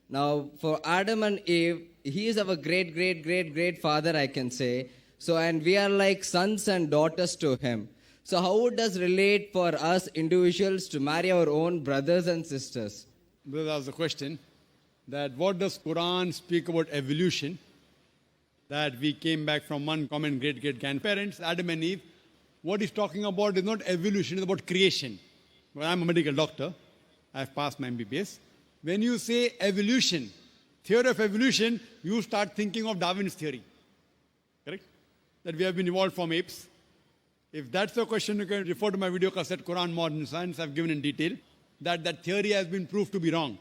Now, for Adam and Eve, he is our great, great, great, great father, I can say. So, and we are like sons and daughters to him. So, how does relate for us individuals to marry our own brothers and sisters? Brother asked the question that what does Quran speak about evolution? That we came back from one common great grandparents, Adam and Eve. What he's talking about is not evolution, it's about creation. Well, I'm a medical doctor. I've passed my MBBS. When you say evolution, theory of evolution, you start thinking of Darwin's theory. Correct? That we have been evolved from apes. If that's the question, you can refer to my video cassette, Quran Modern Science. I've given in detail that theory has been proved to be wrong.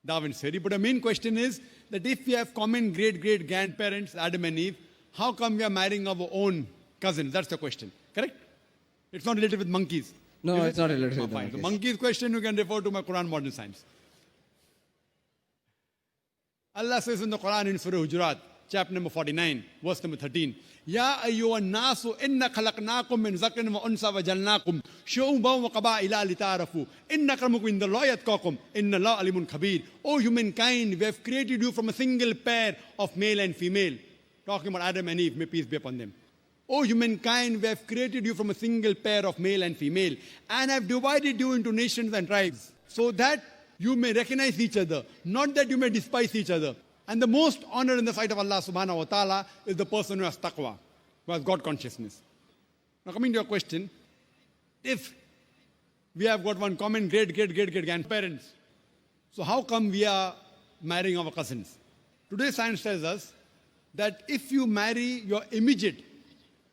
Darwin's theory. But the main question is that if we have common great grandparents, Adam and Eve, how come we are marrying our own cousins? That's the question. Correct? It's not related with monkeys. No, it's not related with fine. monkeys. The monkeys question, you can refer to my Quran Modern Science. Allah says in the Quran in Surah Hujurat, chapter number 49, verse number 13, Ya ayyuhan nasu inna khalaqnakum min zakrin wa unsa wa jalnakum shu'uban wa qaba'ila lita'arafu inna akramakum indallahi atqakum inna Allaha alimun khabir. O humankind, we have created you from a single pair of male and female. Talking about Adam and Eve, may peace be upon them. O humankind, we have created you from a single pair of male and female and have divided you into nations and tribes so that you may recognize each other, not that you may despise each other. And the most honor in the sight of Allah subhanahu wa ta'ala is the person who has taqwa, who has God consciousness. Now coming to your question, if we have got one common great grandparents, so how come we are marrying our cousins? Today science tells us that if you marry your immediate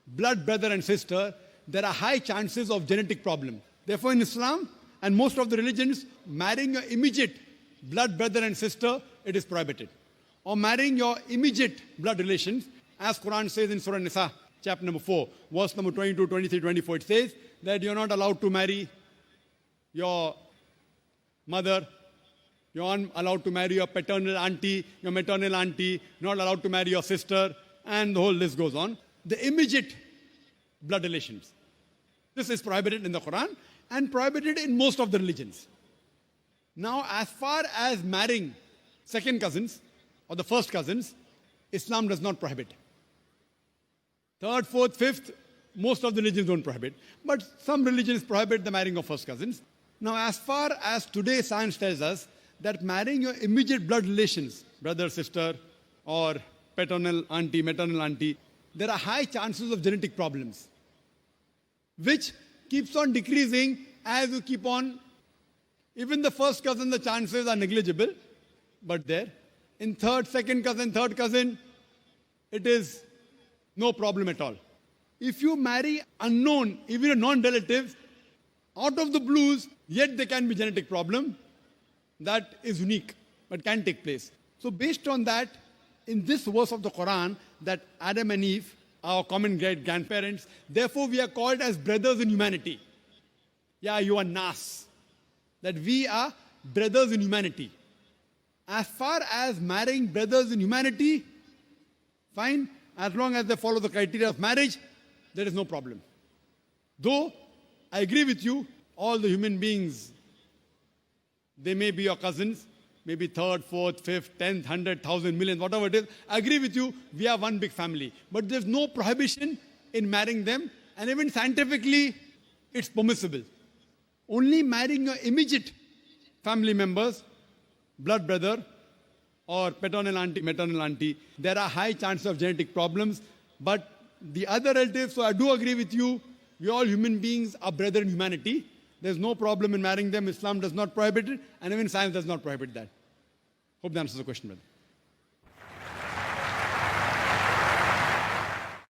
blood brother and sister, there are high chances of genetic problem. Therefore in Islam and most of the religions, marrying your immediate blood brother and sister, it is prohibited. Or marrying your immediate blood relations, as Quran says in Surah Nisa, chapter number 4, verse number 22, 23, 24, it says that you're not allowed to marry your mother, you're not allowed to marry your paternal auntie, your maternal auntie, not allowed to marry your sister, and the whole list goes on. The immediate blood relations. This is prohibited in the Quran and prohibited in most of the religions. Now, as far as marrying second cousins or the first cousins, Islam does not prohibit. Third, fourth, fifth, most of the religions don't prohibit. But some religions prohibit the marrying of first cousins. Now, as far as today science tells us that marrying your immediate blood relations, brother, sister, or paternal auntie, maternal auntie, there are high chances of genetic problems, which keeps on decreasing as you keep on. Even the first cousin, the chances are negligible, but there. In third, second cousin, third cousin, it is no problem at all. If you marry unknown, even a non-relative, out of the blues, yet there can be genetic problem, that is unique, but can take place. So based on that, in this verse of the Quran, that Adam and Eve, our common great grandparents, therefore we are called as brothers in humanity. Yeah, you are Nas. That we are brothers in humanity. As far as marrying brothers in humanity, fine. As long as they follow the criteria of marriage, there is no problem. Though, I agree with you, all the human beings, they may be your cousins, maybe third, fourth, fifth, 10th, 100, 1,000, million, whatever it is. I agree with you, we are one big family. But there's no prohibition in marrying them, and even scientifically, it's permissible. Only marrying your immediate family members, blood brother, or paternal auntie, maternal auntie, there are high chances of genetic problems. But the other relatives, so I do agree with you, we all human beings are brother in humanity. There's no problem in marrying them. Islam does not prohibit it, and even science does not prohibit that. Hope that answers the question, brother.